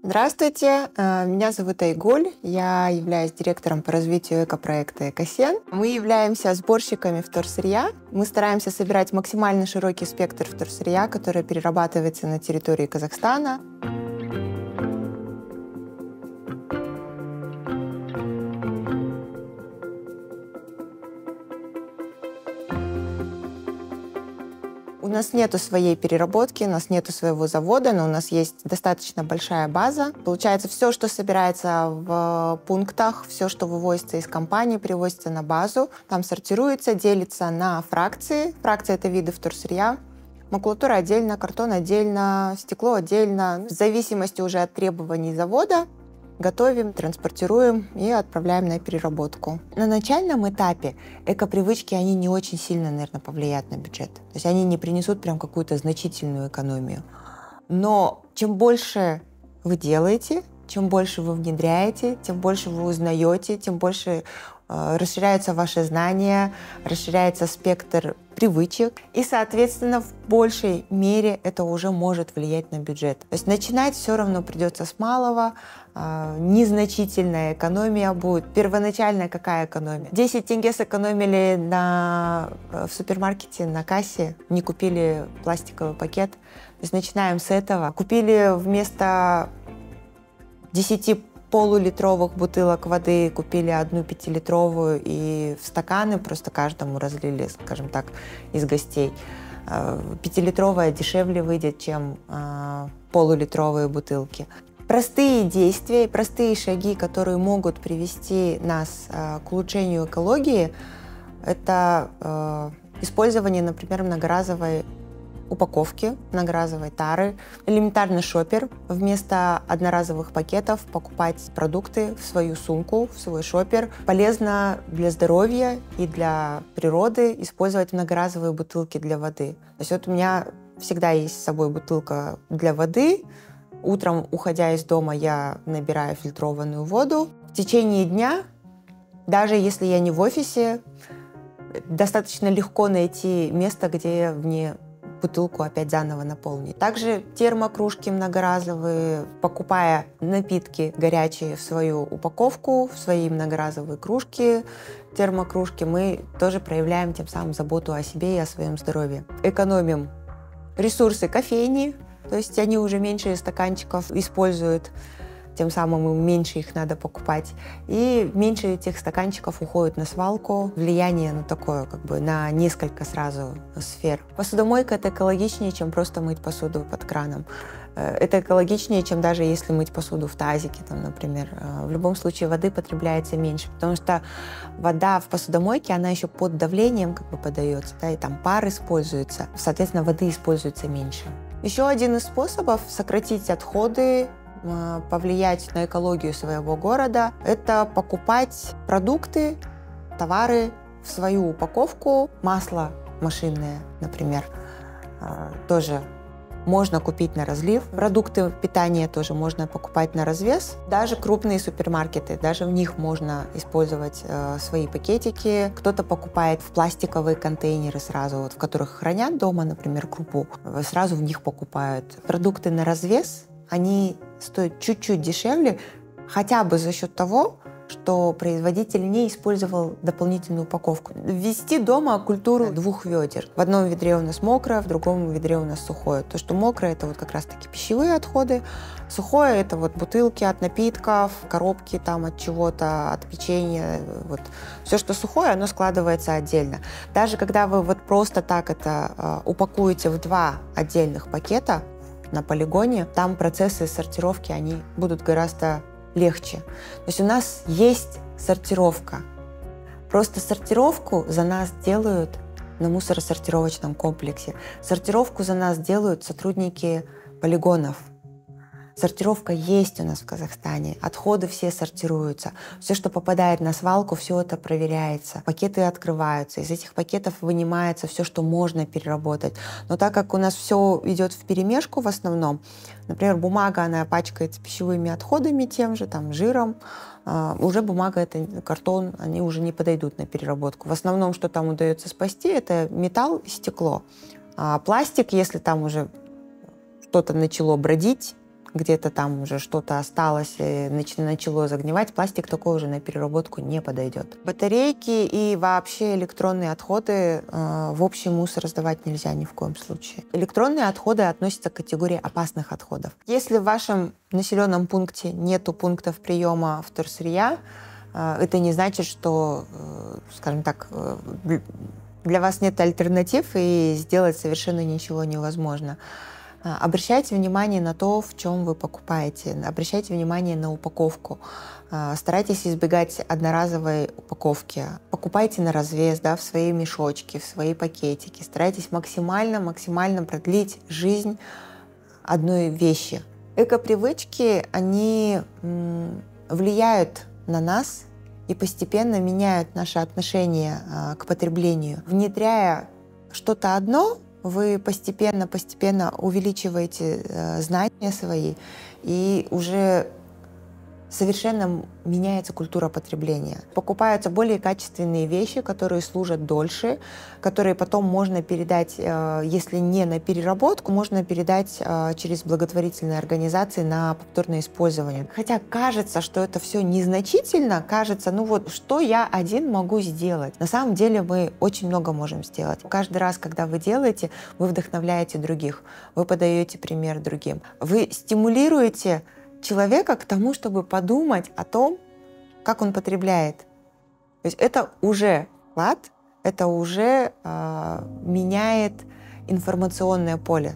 Здравствуйте, меня зовут Айгуль, я являюсь директором по развитию экопроекта «Экосен». Мы являемся сборщиками вторсырья. Мы стараемся собирать максимально широкий спектр вторсырья, который перерабатывается на территории Казахстана. У нас нету своей переработки, у нас нету своего завода, но у нас есть достаточно большая база. Получается, все, что собирается в пунктах, все, что вывозится из компании, привозится на базу, там сортируется, делится на фракции. Фракции — это виды вторсырья. Макулатура отдельно, картон отдельно, стекло отдельно. В зависимости уже от требований завода готовим, транспортируем и отправляем на переработку. На начальном этапе экопривычки, они не очень сильно, наверное, повлияют на бюджет. То есть они не принесут прям какую-то значительную экономию. Но чем больше вы делаете, чем больше вы внедряете, тем больше вы узнаете, тем больше расширяются ваши знания, расширяется спектр привычек, и, соответственно, в большей мере это уже может влиять на бюджет. То есть начинать все равно придется с малого, незначительная экономия будет. Первоначальная какая экономия? 10 тенге сэкономили в супермаркете на кассе, не купили пластиковый пакет. То есть начинаем с этого. Купили вместо 10 полулитровых бутылок воды, купили 1 5-литровую и в стаканы просто каждому разлили, скажем так, из гостей. 5-литровая дешевле выйдет, чем полулитровые бутылки. Простые действия, простые шаги, которые могут привести нас к улучшению экологии, это использование, например, многоразовой упаковки, многоразовой тары, элементарный шопер. Вместо одноразовых пакетов покупать продукты в свою сумку, в свой шопер. Полезно для здоровья и для природы использовать многоразовые бутылки для воды. То есть вот у меня всегда есть с собой бутылка для воды. Утром, уходя из дома, я набираю фильтрованную воду. В течение дня, даже если я не в офисе, достаточно легко найти место, где мне бутылку опять заново наполнить. Также термокружки многоразовые, покупая напитки горячие в свою упаковку, в свои многоразовые кружки, термокружки, мы тоже проявляем тем самым заботу о себе и о своем здоровье. Экономим ресурсы кофейни, то есть они уже меньше стаканчиков используют, тем самым им меньше их надо покупать. И меньше этих стаканчиков уходит на свалку. Влияние, такое, на несколько сразу сфер. Посудомойка — это экологичнее, чем просто мыть посуду под краном. Это экологичнее, чем даже если мыть посуду в тазике, например. В любом случае воды потребляется меньше, потому что вода в посудомойке, она еще под давлением подается, да, и там пар используется. Соответственно, воды используется меньше. Еще один из способов сократить отходы, повлиять на экологию своего города, это покупать продукты, товары в свою упаковку. Масло машинное, например, тоже можно купить на разлив. Продукты питания тоже можно покупать на развес. Даже крупные супермаркеты, даже в них можно использовать свои пакетики. Кто-то покупает в пластиковые контейнеры сразу, в которых хранят дома, например, крупу, сразу в них покупают. Продукты на развес, они стоят чуть-чуть дешевле, хотя бы за счет того, что производитель не использовал дополнительную упаковку. Ввести дома культуру 2 ведер. В одном ведре у нас мокрое, в другом ведре у нас сухое. То, что мокрое, это как раз-таки пищевые отходы. Сухое — это бутылки от напитков, коробки от чего-то, от печенья. Все, что сухое, оно складывается отдельно. Даже когда вы просто так это упакуете в 2 отдельных пакета на полигоне, там процессы сортировки, они будут гораздо легче. То есть у нас есть сортировка. Просто сортировку за нас делают на мусоросортировочном комплексе. Сортировку за нас делают сотрудники полигонов. Сортировка есть у нас в Казахстане. Отходы все сортируются. Все, что попадает на свалку, все это проверяется. Пакеты открываются. Из этих пакетов вынимается все, что можно переработать. Но так как у нас все идет вперемешку в основном, например, бумага, она пачкается пищевыми отходами тем же, жиром, уже бумага, это картон, они уже не подойдут на переработку. В основном, что там удается спасти, это металл и стекло. А пластик, если там уже что-то начало бродить, где-то там уже что-то осталось и начало загнивать, пластик такой уже на переработку не подойдет. Батарейки и вообще электронные отходы в общий мусор сдавать нельзя ни в коем случае. Электронные отходы относятся к категории опасных отходов. Если в вашем населенном пункте нету пунктов приема вторсырья, это не значит, что, скажем так, для вас нет альтернатив и сделать совершенно ничего невозможно. Обращайте внимание на то, в чем вы покупаете. Обращайте внимание на упаковку. Старайтесь избегать одноразовой упаковки. Покупайте на развес, да, в свои мешочки, в свои пакетики. Старайтесь максимально продлить жизнь одной вещи. Эко-привычки, они влияют на нас и постепенно меняют наше отношение к потреблению. Внедряя что-то одно, вы постепенно увеличиваете знания свои, и уже совершенно меняется культура потребления. Покупаются более качественные вещи, которые служат дольше, которые потом можно передать, если не на переработку, можно передать через благотворительные организации на повторное использование. Хотя кажется, что это все незначительно, кажется, ну вот, что я один могу сделать? На самом деле мы очень много можем сделать. Каждый раз, когда вы делаете, вы вдохновляете других, вы подаете пример другим. Вы стимулируете человека к тому, чтобы подумать о том, как он потребляет. То есть это уже вклад, это уже меняет информационное поле.